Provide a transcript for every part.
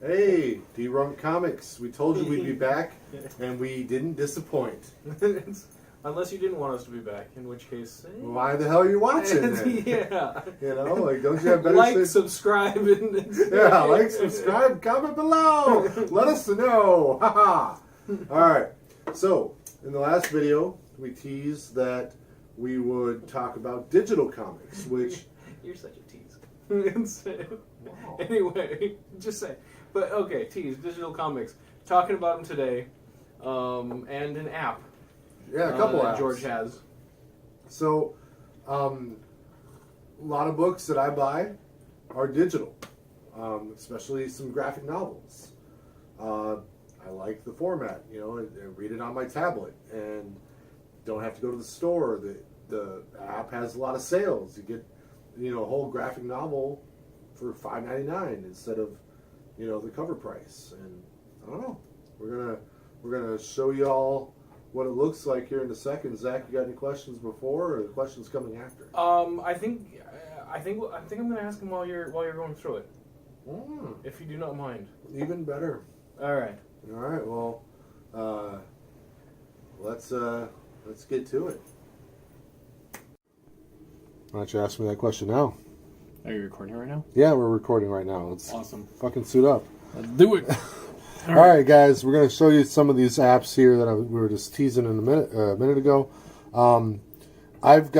Hey, Dee Runk Comics. We told you we'd be back, and we didn't disappoint. Unless you didn't want us to be back, in which case... Why the hell are you watching then? Yeah. You know, like, don't you have better like, shit? subscribe, and... Yeah, like, subscribe, comment below. Let us know. Haha. Alright, so, in the last video, we teased that we would talk about digital comics, which... You're such a tease. Wow. Anyway, just say. But, okay, tease, digital comics. Talking about them today, and an app. Yeah, a couple that apps. George has. So, a lot of books that I buy are digital, especially some graphic novels. I like the format, you know, I read it on my tablet and don't have to go to the store. The app has a lot of sales. You get, you know, a whole graphic novel for $5.99 instead of, you know, the cover price. And I don't know. We're gonna show you all what it looks like here in a second. Zach, you got any questions before, or the questions coming after? I think I'm gonna ask him while you're going through it. If you do not mind. Even better. All right. All right. Well, let's get to it. Why don't you ask me that question now? Are you recording right now? Yeah, we're recording right now. Let's awesome. Fucking suit up. Let's do it. All right, guys, we're going to show you some of these apps here that we were just teasing in a minute ago. I have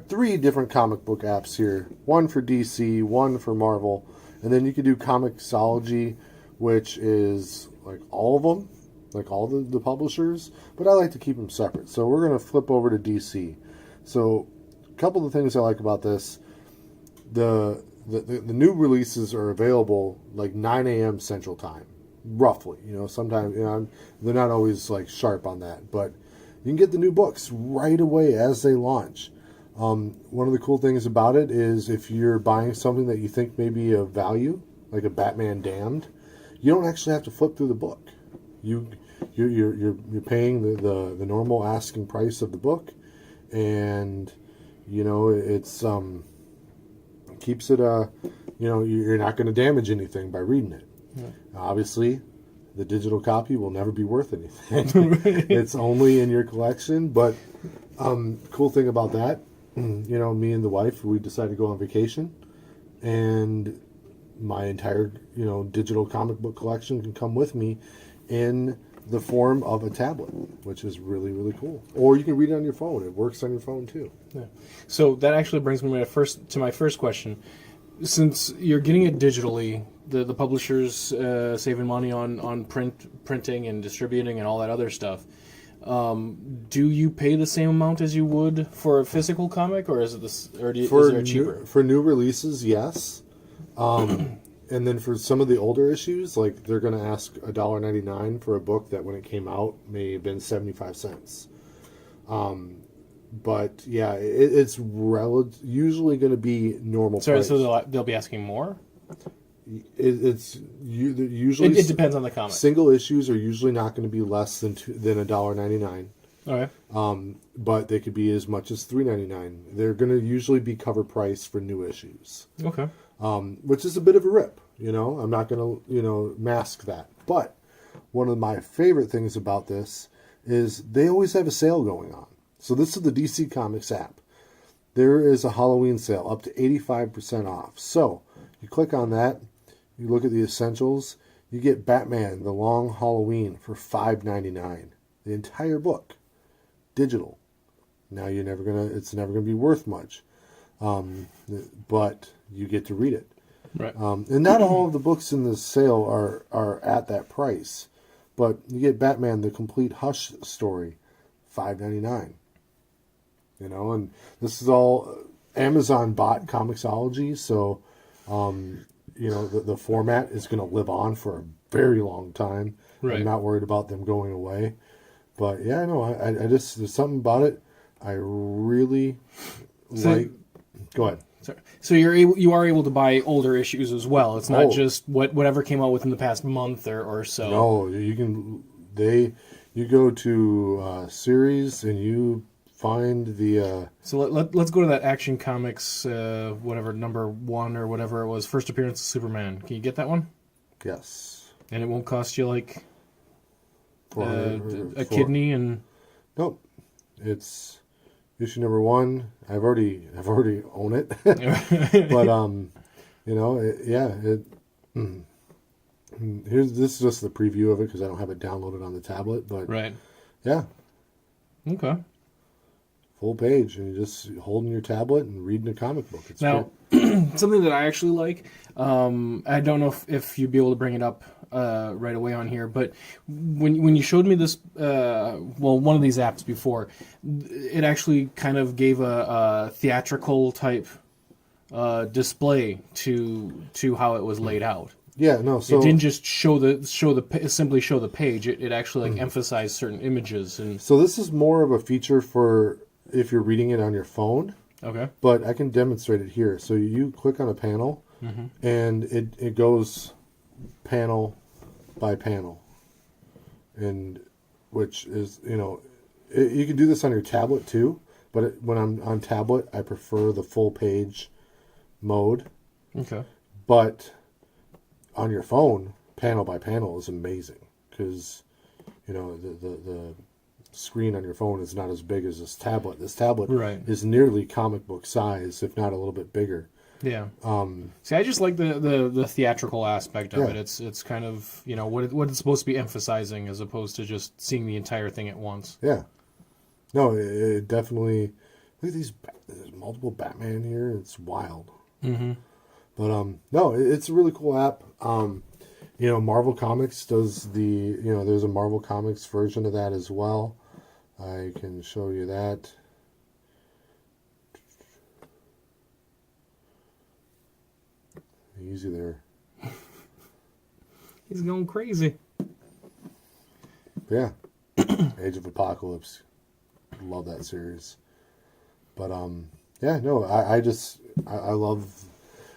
3 different comic book apps here. One for DC, one for Marvel, and then you can do Comixology, which is like all of them, like all the publishers, but I like to keep them separate. So we're going to flip over to DC. So a couple of things I like about this, the new releases are available like 9 a.m. Central Time, roughly. You know, sometimes, you know, they're not always like sharp on that, but you can get the new books right away as they launch. One of the cool things about it is if you're buying something that you think may be of value, like a Batman Damned, you don't actually have to flip through the book. You're paying the normal asking price of the book, and you know it's keeps it you know, you're not going to damage anything by reading it. Yeah. Obviously, the digital copy will never be worth anything. It's only in your collection. But cool thing about that, you know, me and the wife, we decided to go on vacation, and my entire, you know, digital comic book collection can come with me in the form of a tablet, which is really, really cool. Or you can read it on your phone. It works on your phone too. Yeah. So that actually brings me to my first question. Since you're getting it digitally, the publishers saving money on printing and distributing and all that other stuff, do you pay the same amount as you would for a physical comic, or is it cheaper? For new releases, yes. And then for some of the older issues, like they're going to ask $1.99 for a book that when it came out may have been 75 cents. But yeah, it's usually going to be normal price. So they'll be asking more? Usually it depends on the comic. Single issues are usually not going to be less than $1.99. Okay. But they could be as much as $3.99. They're going to usually be cover price for new issues. Okay. Which is a bit of a rip, you know. I'm not going to, you know, mask that. But one of my favorite things about this is they always have a sale going on. So this is the DC Comics app. There is a Halloween sale up to 85% off. So you click on that, you look at the essentials, you get Batman: The Long Halloween for $5.99. The entire book, digital. Now it's never gonna be worth much, but you get to read it. Right. And not all of the books in the sale are at that price, but you get Batman: The Complete Hush Story, $5.99. You know, and this is all Amazon bought Comixology, so you know the format is going to live on for a very long time. Right. I'm not worried about them going away. But yeah, no, I just, there's something about it I really like. Go ahead. Sorry. So you are able to buy older issues as well. It's not just whatever came out within the past month or so. No, you can. You go to series and you find the. So let's go to that Action Comics, whatever, number 1 or whatever it was, first appearance of Superman. Can you get that one? Yes. And it won't cost you like a For- kidney and. Nope. It's issue number 1. I've already own it, but this is just the preview of it because I don't have it downloaded on the tablet. But Right. yeah, Okay. full page, and you just holding your tablet and reading a comic book. It's Now, something that I actually like, I don't know if you'd be able to bring it up right away on here, but when you showed me this, one of these apps before, it actually kind of gave a theatrical type display to how it was laid out. Yeah, no. So It didn't just simply show the page. It actually like emphasized certain images and. so this is more of a feature for if you're reading it on your phone. Okay. But I can demonstrate it here. So you click on a panel, and it goes panel by panel, and which is you can do this on your tablet too. But when I'm on tablet, I prefer the full page mode. Okay. But on your phone, panel by panel is amazing because the screen on your phone is not as big as this tablet. This tablet Right. is nearly comic book size, if not a little bit bigger. Yeah. See, I just like the theatrical aspect of Yeah. it. It's kind of what it's supposed to be emphasizing as opposed to just seeing the entire thing at once. Yeah. No, it definitely. Look at these. There's multiple Batman here. It's wild. Mm-hmm. But no, it's a really cool app. Marvel Comics does there's a Marvel Comics version of that as well. I can show you that. Easy there. He's going crazy. Yeah. Age of Apocalypse. Love that series. But I love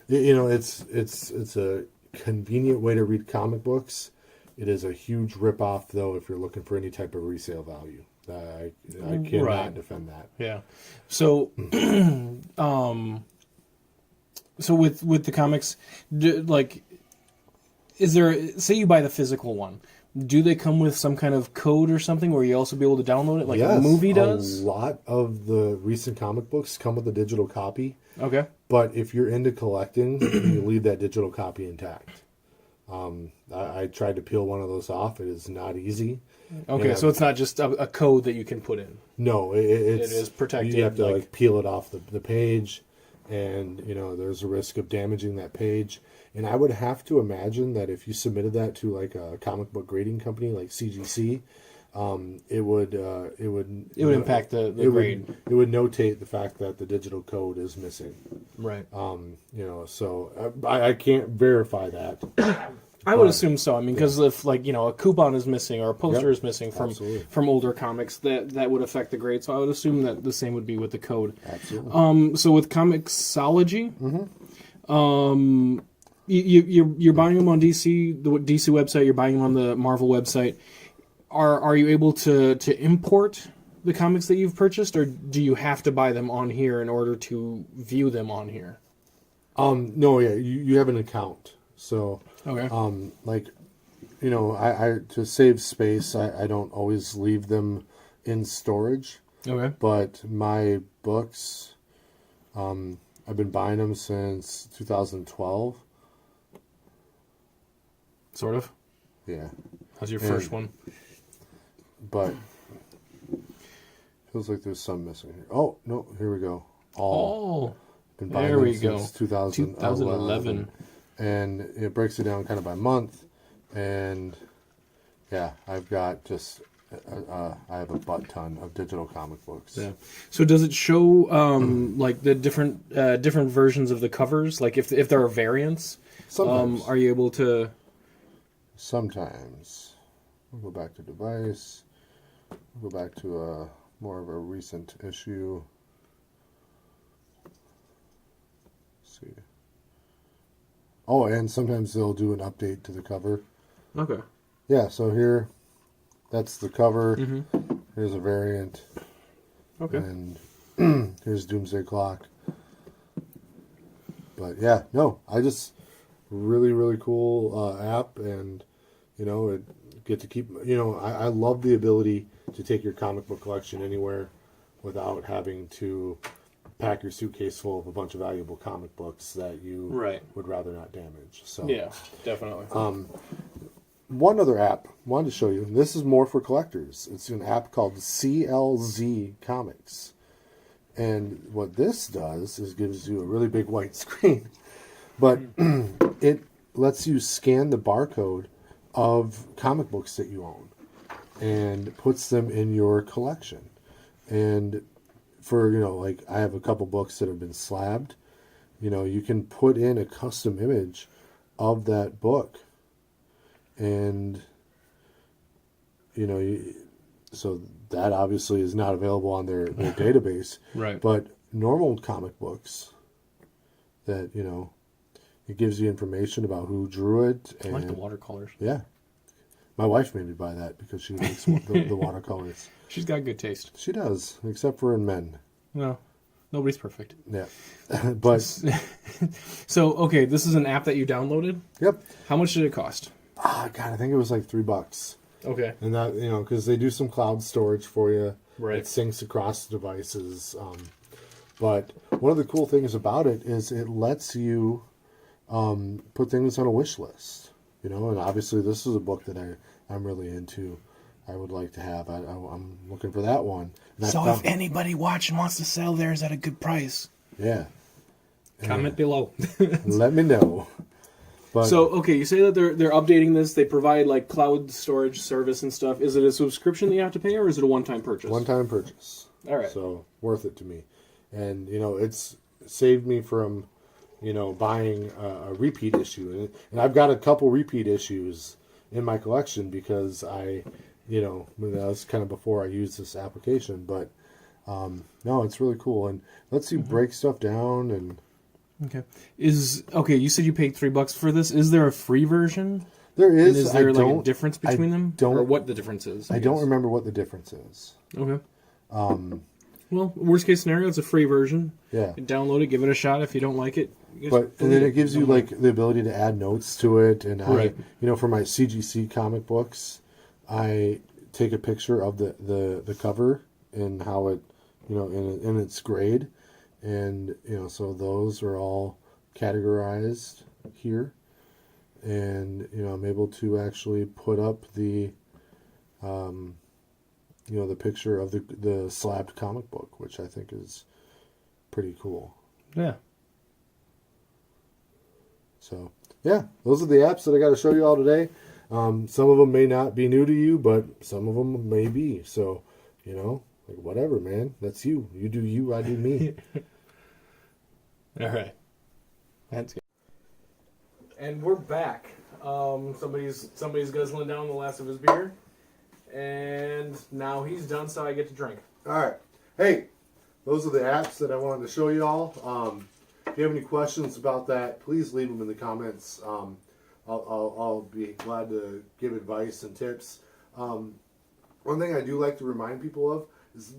it's a convenient way to read comic books. It is a huge ripoff though if you're looking for any type of resale value. I cannot Right. defend that. Yeah. So, so with the comics, is there? Say you buy the physical one. Do they come with some kind of code or something where you also be able to download it like a movie does? A lot of the recent comic books come with a digital copy. Okay. But if you're into collecting, you leave that digital copy intact. I tried to peel one of those off. It is not easy. Okay, so it's not just a code that you can put in. No, it is protected. You have to peel it off the page, and there's a risk of damaging that page. And I would have to imagine that if you submitted that to like a comic book grading company like CGC, it would impact the grade. It would notate the fact that the digital code is missing. Right. So I can't verify that. I would assume so. I mean, because if a coupon is missing or a poster is missing from older comics, that would affect the grade. So I would assume that the same would be with the code. Absolutely. So with Comixology, you're buying them on the DC website. You're buying them on the Marvel website. Are you able to import the comics that you've purchased, or do you have to buy them on here in order to view them on here? No, yeah, you have an account. So, okay. I to save space, I don't always leave them in storage. Okay. But my books, I've been buying them since 2012. Sort of. Yeah. How's your first one? But feels like there's some missing here. Oh no, here we go. All. Been buying there them we go. since 2011. And it breaks it down kind of by month. And yeah, I've got just I have a butt ton of digital comic books. Yeah. So does it show like the different versions of the covers? Like if there are variants, Sometimes. are you able to? Sometimes. We'll go back to device. We'll go back to more of a recent issue. Let's see. Oh, and sometimes they'll do an update to the cover. Okay. Yeah, so here, that's the cover. Mm-hmm. Here's a variant. Okay. And here's Doomsday Clock. But yeah, no, I just really cool app, and it get to keep. I love the ability to take your comic book collection anywhere without having to pack your suitcase full of a bunch of valuable comic books that you would rather not damage. So yeah, definitely. One other app I wanted to show you. And this is more for collectors. It's an app called CLZ Comics. And what this does is gives you a really big white screen. But it lets you scan the barcode of comic books that you own and puts them in your collection. And for, like I have a couple books that have been slabbed, you can put in a custom image of that book. And, so that obviously is not available on their database. Right. But normal comic books that, it gives you information about who drew it. And, I like the watercolors. Yeah. My wife made me buy that because she likes the watercolors. She's got good taste. She does, except for in men. Well, nobody's perfect. Yeah. But so, okay, this is an app that you downloaded? Yep. How much did it cost? God, I think it was like $3. Okay. And that, because they do some cloud storage for you. Right. It syncs across the devices. But one of the cool things about it is it lets you put things on a wish list. And obviously this is a book that I'm really into. I would like to have. I'm looking for that one. And So if anybody watching wants to sell theirs at a good price, yeah, comment below. Let me know. But, so, okay, you say that they're updating this. They provide like cloud storage service and stuff. Is it a subscription that you have to pay, or is it a one-time purchase? One-time purchase. All right. So worth it to me, and it's saved me from buying a repeat issue, and I've got a couple repeat issues in my collection because that was kind of before I used this application. But no, it's really cool and lets you break stuff down and. Okay. You said you paid $3 for this. Is there a free version? There is. And is there a difference between them? Or what the difference is? I don't remember what the difference is. Okay. Well, worst case scenario, it's a free version. Yeah. You download it, give it a shot. If you don't like it, and then it gives you like the ability to add notes to it. And right. for my CGC comic books, I take a picture of the cover and how it, in its grade. And, so those are all categorized here. And, I'm able to actually put up the picture of the slabbed comic book, which I think is pretty cool. Yeah. So, yeah, those are the apps that I got to show you all today. Some of them may not be new to you, but some of them may be. So, like whatever, man. That's you. You do you, I do me. All right. That's good. And we're back. Somebody's guzzling down the last of his beer. And now he's done, so I get to drink. All right. Hey, those are the apps that I wanted to show you all. If you have any questions about that, please leave them in the comments. I'll be glad to give advice and tips. One thing I do like to remind people of is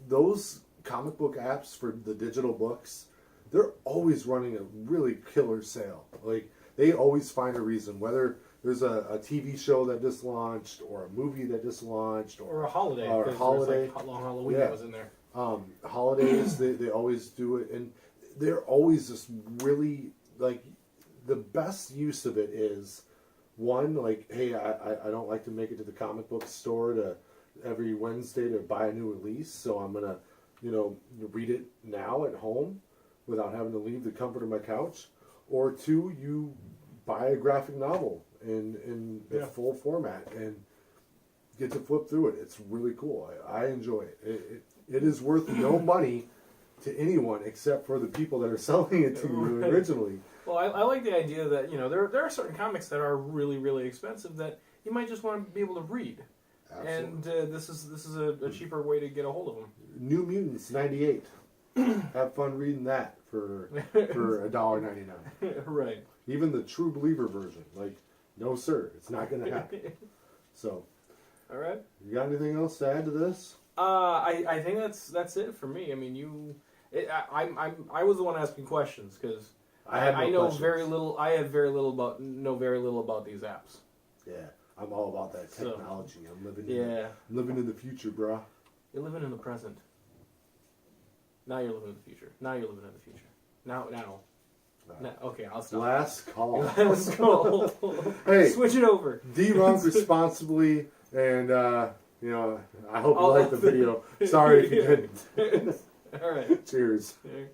those comic book apps for the digital books, they're always running a really killer sale. Like, they always find a reason, whether there's a TV show that just launched, or a movie that just launched, or a holiday. Or a holiday. Like long Halloween that was in there. Holidays, they always do it. And they're always just really, like, the best use of it is, one, like, hey, I don't like to make it to the comic book store every Wednesday to buy a new release, so I'm going to, read it now at home without having to leave the comfort of my couch. Or two, you buy a graphic novel in full format and get to flip through it. It's really cool. I enjoy it. It is worth no money to anyone except for the people that are selling it to you originally. Well, I like the idea that, there are certain comics that are really, really expensive that you might just want to be able to read. Absolutely. And this is a cheaper way to get a hold of them. New Mutants '98. Have fun reading that for $1.99. Right. Even the True Believer version, like, no sir, it's not going to happen. So, all right. You got anything else to add to this? I think that's it for me. I mean, I was the one asking questions because I know questions. very little. I have know very little about these apps. Yeah, I'm all about that technology. I'm living. Yeah, I'm living in the future, bro. you're living in the present. Now you're living in the future. Now you're living in the future. Now. Okay, I'll stop. Last call. Let's go. Hey, Switch it over. Dee Runk responsibly, and you know, I hope you liked the video. Sorry if you didn't. All right. Cheers. Yeah.